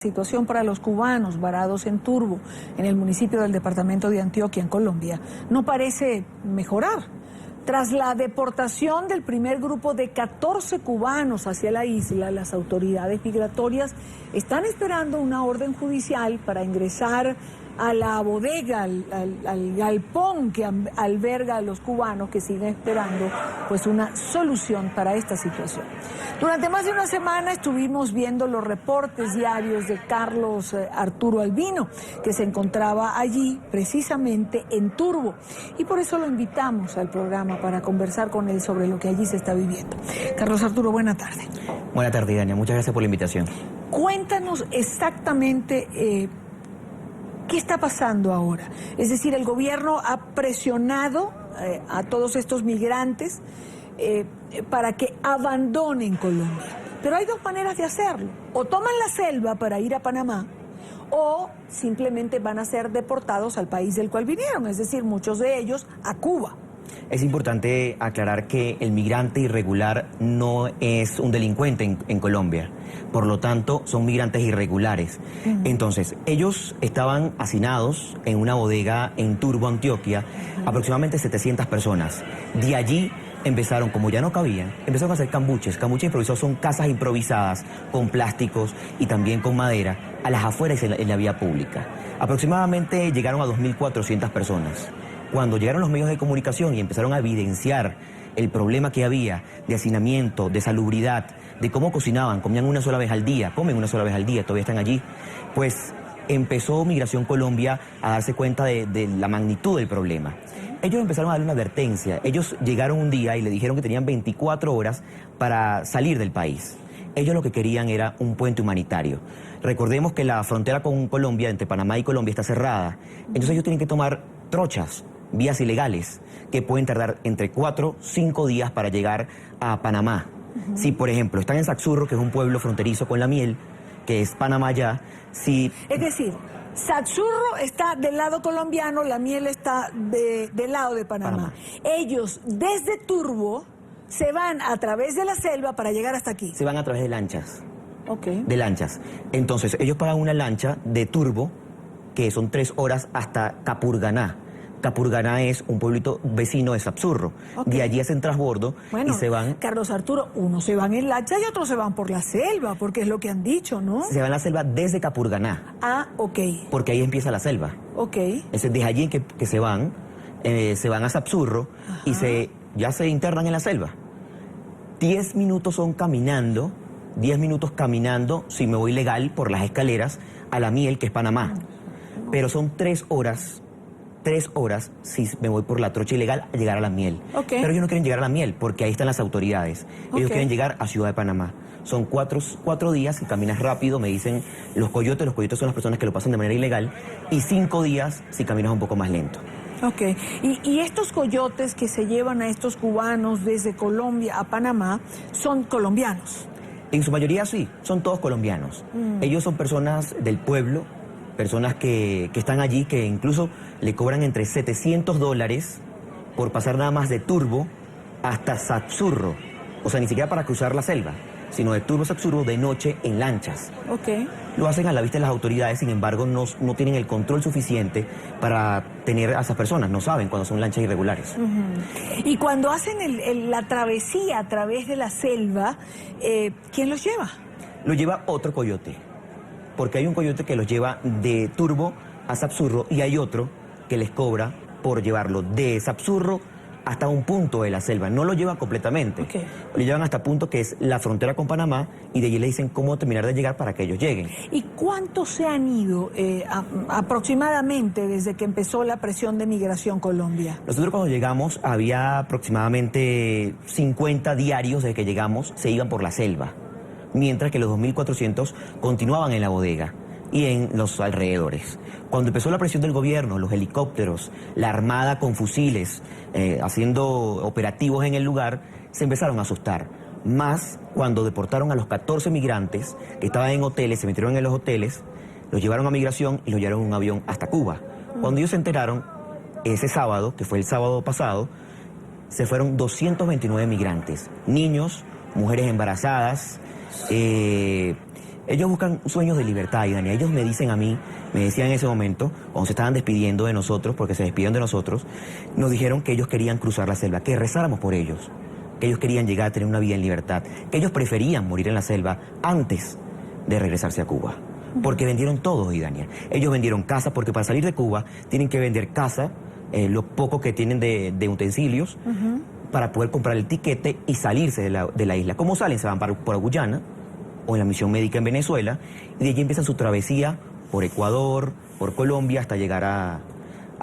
Situación para los cubanos varados en Turbo, en el municipio del departamento de Antioquia, en Colombia, no parece mejorar. Tras la deportación del primer grupo de 14 cubanos hacia la isla, las autoridades migratorias están esperando una orden judicial para ingresar a la bodega, al galpón que alberga a los cubanos que siguen esperando pues una solución para esta situación. Durante más de una semana estuvimos viendo los reportes diarios de Carlos Arturo Albino, que se encontraba allí precisamente en Turbo, y por eso lo invitamos al programa para conversar con él sobre lo que allí se está viviendo. Carlos Arturo, buena tarde. Buena tarde, Dania. Muchas gracias por la invitación. Cuéntanos exactamente ¿qué está pasando ahora? Es decir, el gobierno ha presionado a todos estos migrantes para que abandonen Colombia. Pero hay dos maneras de hacerlo. O toman la selva para ir a Panamá, o simplemente van a ser deportados al país del cual vinieron, es decir, muchos de ellos a Cuba. Es importante aclarar que el migrante irregular no es un delincuente en Colombia. Por lo tanto, son migrantes irregulares. Entonces, ellos estaban hacinados en una bodega en Turbo, Antioquia, aproximadamente 700 personas. De allí empezaron, como ya no cabían, empezaron a hacer cambuches. Cambuches improvisados son casas improvisadas con plásticos y también con madera a las afueras en la vía pública. Aproximadamente llegaron a 2.400 personas. Cuando llegaron los medios de comunicación y empezaron a evidenciar el problema que había de hacinamiento, de salubridad, de cómo cocinaban, comían una sola vez al día, comen una sola vez al día, todavía están allí, pues empezó Migración Colombia a darse cuenta de la magnitud del problema. Ellos empezaron a darle una advertencia. Ellos llegaron un día y le dijeron que tenían 24 horas para salir del país. Ellos lo que querían era un puente humanitario. Recordemos que la frontera con Colombia, entre Panamá y Colombia, está cerrada. Entonces ellos tienen que tomar trochas, vías ilegales, que pueden tardar entre 4 o 5 días para llegar a Panamá. Si, por ejemplo, están en Saxurro, que es un pueblo fronterizo con la miel, que es Panamá ya, si... Es decir, Saxurro está del lado colombiano, la miel está del lado de Panamá. Ellos, desde Turbo, se van a través de la selva para llegar hasta aquí. Se van a través de lanchas. Ok. De lanchas. Entonces, ellos pagan una lancha de Turbo, que son 3 horas hasta Capurganá. Capurganá es un pueblito vecino de Saxurro. Okay. De allí hacen transbordo y se van... Carlos Arturo, unos se van en lancha y otros se van por la selva, porque es lo que han dicho, ¿no? Se van a la selva desde Capurganá. Ah, ok. Porque ahí empieza la selva. Ok. Es desde allí que se van a Saxurro. Ajá. Y ya se internan en la selva. 10 minutos son caminando, 10 minutos caminando, si me voy legal, por las escaleras, a la miel, que es Panamá. Pero son 3 horas... 3 horas si me voy por la trocha ilegal a llegar a la miel. Okay. Pero ellos no quieren llegar a la miel porque ahí están las autoridades. Ellos quieren llegar a Ciudad de Panamá. Son 4 días si caminas rápido, me dicen los coyotes son las personas que lo pasan de manera ilegal, y 5 días si caminas un poco más lento. Ok. ¿Y estos coyotes que se llevan a estos cubanos desde Colombia a Panamá son colombianos? En su mayoría sí, son todos colombianos. Ellos son personas del pueblo, personas que están allí, que incluso le cobran entre $700 por pasar nada más de Turbo hasta Saxurro. O sea, ni siquiera para cruzar la selva, sino de Turbo a Saxurro de noche en lanchas. Ok. Lo hacen a la vista de las autoridades, sin embargo, no tienen el control suficiente para tener a esas personas. No saben cuando son lanchas irregulares. Y cuando hacen la travesía a través de la selva, ¿quién los lleva? Lo lleva otro coyote. Porque hay un coyote que los lleva de Turbo a Saxurro y hay otro que les cobra por llevarlo de Saxurro hasta un punto de la selva. No lo llevan completamente. Okay. Lo llevan hasta punto que es la frontera con Panamá, y de allí le dicen cómo terminar de llegar para que ellos lleguen. ¿Y cuántos se han ido aproximadamente desde que empezó la presión de Migración Colombia? Nosotros cuando llegamos había aproximadamente 50 diarios desde que llegamos, se iban por la selva, mientras que los 2.400 continuaban en la bodega y en los alrededores. Cuando empezó la presión del gobierno, los helicópteros, la armada con fusiles, haciendo operativos en el lugar, se empezaron a asustar. Más cuando deportaron a los 14 migrantes que estaban en hoteles, se metieron en los hoteles, los llevaron a Migración y los llevaron en un avión hasta Cuba. Cuando ellos se enteraron, ese sábado, que fue el sábado pasado, se fueron 229 migrantes, niños, mujeres embarazadas, Ellos buscan sueños de libertad, y Dani, ellos me dicen a mí, me decían en ese momento, cuando se estaban despidiendo de nosotros, porque se despidieron de nosotros, nos dijeron que ellos querían cruzar la selva, que rezáramos por ellos, que ellos querían llegar a tener una vida en libertad, que ellos preferían morir en la selva antes de regresarse a Cuba. Porque vendieron todo, Idania. Ellos vendieron casa, porque para salir de Cuba tienen que vender casa, lo poco que tienen de utensilios, para poder comprar el tiquete y salirse de la isla. ¿Cómo salen? Se van por Guyana o en la misión médica en Venezuela, y de allí empiezan su travesía por Ecuador, por Colombia, hasta llegar a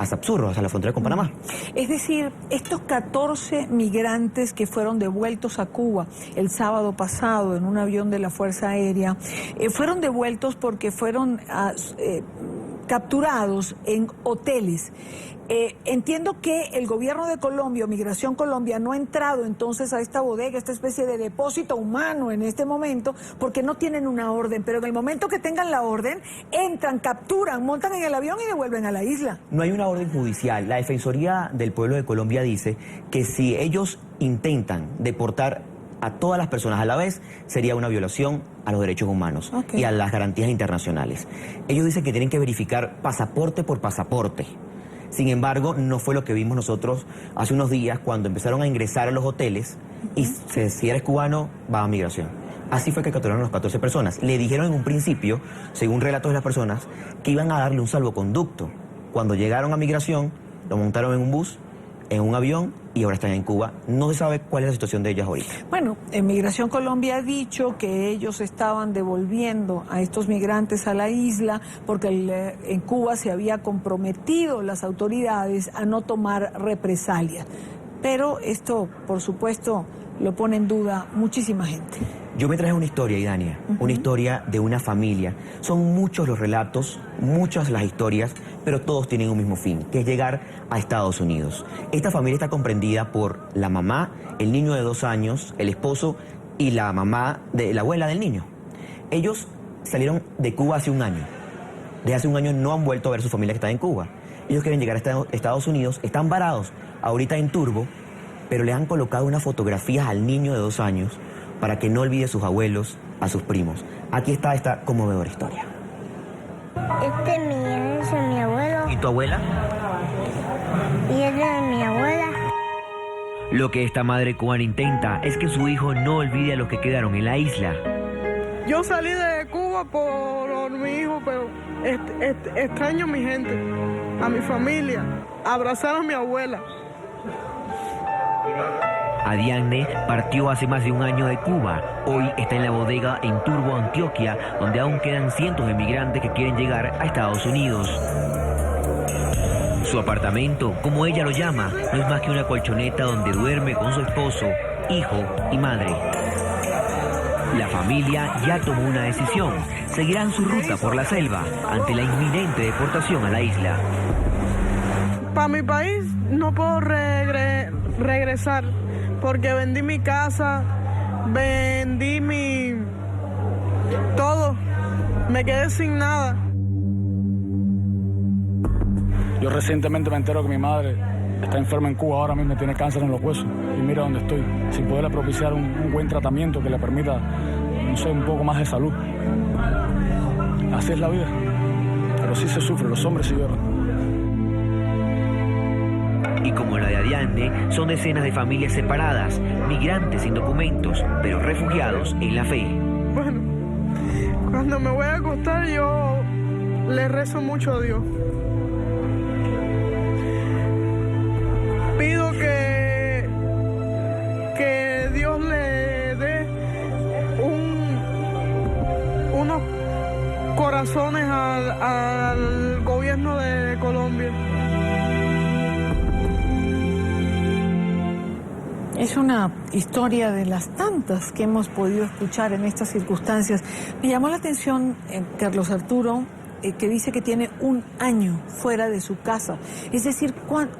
Sapsurro, hasta la frontera con Panamá. Es decir, estos 14 migrantes que fueron devueltos a Cuba el sábado pasado en un avión de la Fuerza Aérea, fueron devueltos porque fueron capturados en hoteles. Entiendo que el gobierno de Colombia, o Migración Colombia, no ha entrado entonces a esta bodega, esta especie de depósito humano en este momento, porque no tienen una orden, pero en el momento que tengan la orden, entran, capturan, montan en el avión y devuelven a la isla. No hay una orden judicial. La Defensoría del Pueblo de Colombia dice que si ellos intentan deportar a todas las personas a la vez, sería una violación a los derechos humanos y a las garantías internacionales. Ellos dicen que tienen que verificar pasaporte por pasaporte. Sin embargo, no fue lo que vimos nosotros hace unos días cuando empezaron a ingresar a los hoteles y si eres cubano, va a migración. Así fue que capturaron a las 14 personas. Le dijeron en un principio, según relatos de las personas, que iban a darle un salvoconducto. Cuando llegaron a migración, lo montaron en un bus, en un avión, y ahora están en Cuba. No se sabe cuál es la situación de ellas ahorita. Bueno, Migración Colombia ha dicho que ellos estaban devolviendo a estos migrantes a la isla porque en Cuba se había comprometido las autoridades a no tomar represalias. Pero esto, por supuesto, lo pone en duda muchísima gente. Yo me traje una historia, Idania, una historia de una familia. Son muchos los relatos, muchas las historias, pero todos tienen un mismo fin, que es llegar a Estados Unidos. Esta familia está comprendida por la mamá, el niño de 2 años, el esposo y la mamá, la abuela del niño. Ellos salieron de Cuba hace un año. Desde hace un año no han vuelto a ver a su familia que está en Cuba. Ellos quieren llegar a Estados Unidos, están varados ahorita en Turbo, pero le han colocado unas fotografías al niño de 2 años para que no olvide a sus abuelos, a sus primos. Aquí está esta conmovedora historia. Ese es mi abuelo. ¿Y tu abuela? Y ella es mi abuela. Lo que esta madre cubana intenta es que su hijo no olvide a los que quedaron en la isla. Yo salí de Cuba por mi hijo, pero extraño a mi gente, a mi familia, abrazar a mi abuela. Adiane partió hace más de un año de Cuba. Hoy está en la bodega en Turbo, Antioquia, donde aún quedan cientos de migrantes que quieren llegar a Estados Unidos. Su apartamento, como ella lo llama, no es más que una colchoneta donde duerme con su esposo, hijo y madre. La familia ya tomó una decisión. Seguirán su ruta por la selva ante la inminente deportación a la isla. Para mi país no puedo regresar porque vendí mi casa, vendí todo, me quedé sin nada. Yo recientemente me entero que mi madre está enferma en Cuba, ahora mismo tiene cáncer en los huesos y mira dónde estoy, sin poderle propiciar un buen tratamiento que le permita, no sé, un poco más de salud. Así es la vida, pero sí se sufre, los hombres sí lloran. Y como la de Adiane, son decenas de familias separadas, migrantes sin documentos, pero refugiados en la fe. Bueno, cuando me voy a acostar yo le rezo mucho a Dios. Pido que Dios le dé unos corazones al gobierno de Colombia. Es una historia de las tantas que hemos podido escuchar en estas circunstancias. Me llamó la atención, Carlos Arturo, que dice que tiene 1 año fuera de su casa. Es decir,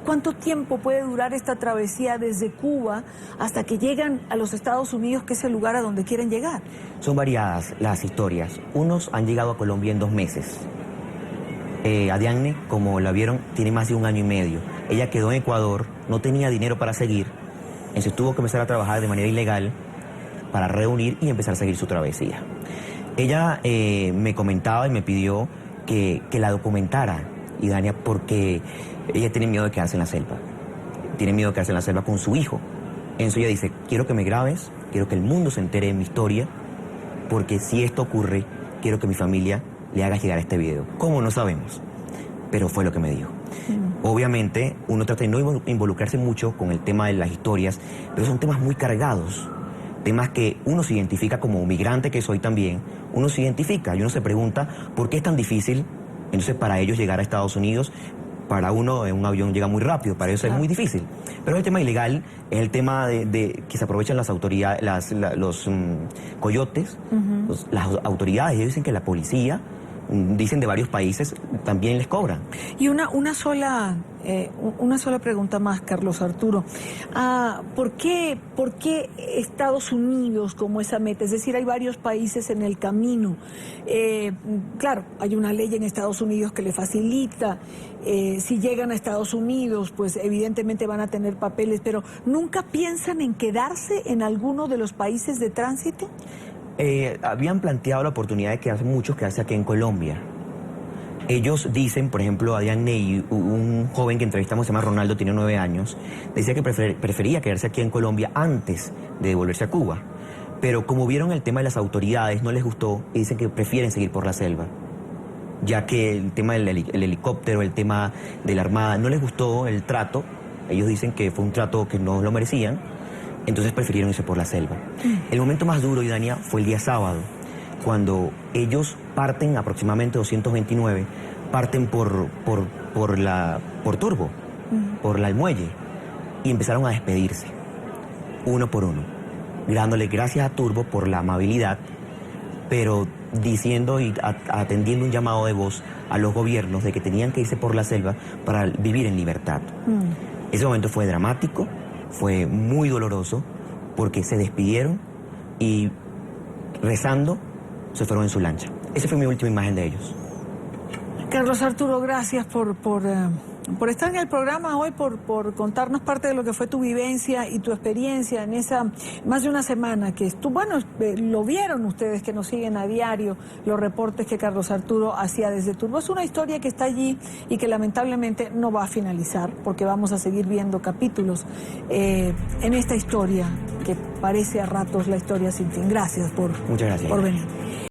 ¿cuánto tiempo puede durar esta travesía desde Cuba hasta que llegan a los Estados Unidos, que es el lugar a donde quieren llegar? Son variadas las historias. Unos han llegado a Colombia en 2 meses. Adiane, como la vieron, tiene más de 1 año y medio. Ella quedó en Ecuador, no tenía dinero para seguir. Entonces tuvo que empezar a trabajar de manera ilegal para reunir y empezar a seguir su travesía. Ella me comentaba y me pidió que la documentara, Idania, porque ella tiene miedo de quedarse en la selva. Tiene miedo de quedarse en la selva con su hijo. Entonces ella dice, quiero que me grabes, quiero que el mundo se entere de mi historia, porque si esto ocurre, quiero que mi familia le haga llegar este video. ¿Cómo? No sabemos, pero fue lo que me dijo. Obviamente, uno trata de no involucrarse mucho con el tema de las historias, pero son temas muy cargados, temas que uno se identifica como migrante que soy también, uno se identifica y uno se pregunta por qué es tan difícil, entonces para ellos llegar a Estados Unidos. Para uno en un avión llega muy rápido, para ellos es muy difícil. Pero el tema ilegal es el tema de que se aprovechan las autoridades, los coyotes, las autoridades. Ellos dicen que la policía, dicen de varios países, también les cobran. Y una sola pregunta más, Carlos Arturo. ¿Por qué Estados Unidos como esa meta? Es decir, hay varios países en el camino. Claro, hay una ley en Estados Unidos que le facilita. Si llegan a Estados Unidos, pues evidentemente van a tener papeles, pero ¿nunca piensan en quedarse en alguno de los países de tránsito? Habían planteado la oportunidad de quedarse aquí en Colombia. Ellos dicen, por ejemplo, Adrián Ney, un joven que entrevistamos, se llama Ronaldo, tiene 9 años, decía que prefería quedarse aquí en Colombia antes de devolverse a Cuba. Pero como vieron el tema de las autoridades, no les gustó y dicen que prefieren seguir por la selva. Ya que el tema del helicóptero, el tema de la armada, no les gustó el trato. Ellos dicen que fue un trato que no lo merecían. Entonces prefirieron irse por la selva. El momento más duro, Idania, fue el día sábado, cuando ellos parten, aproximadamente 229, parten por Turbo, por el muelle, y empezaron a despedirse, uno por uno, dándole gracias a Turbo por la amabilidad, pero diciendo y atendiendo un llamado de voz a los gobiernos de que tenían que irse por la selva para vivir en libertad. Ese momento fue dramático. Fue muy doloroso porque se despidieron y rezando se fueron en su lancha. Esa fue mi última imagen de ellos. Carlos Arturo, gracias por estar en el programa hoy, por contarnos parte de lo que fue tu vivencia y tu experiencia en esa más de una semana que estuvo. Bueno, lo vieron ustedes que nos siguen a diario, los reportes que Carlos Arturo hacía desde Turbo. Es una historia que está allí y que lamentablemente no va a finalizar, porque vamos a seguir viendo capítulos en esta historia que parece a ratos la historia sin fin. Gracias Muchas gracias por venir.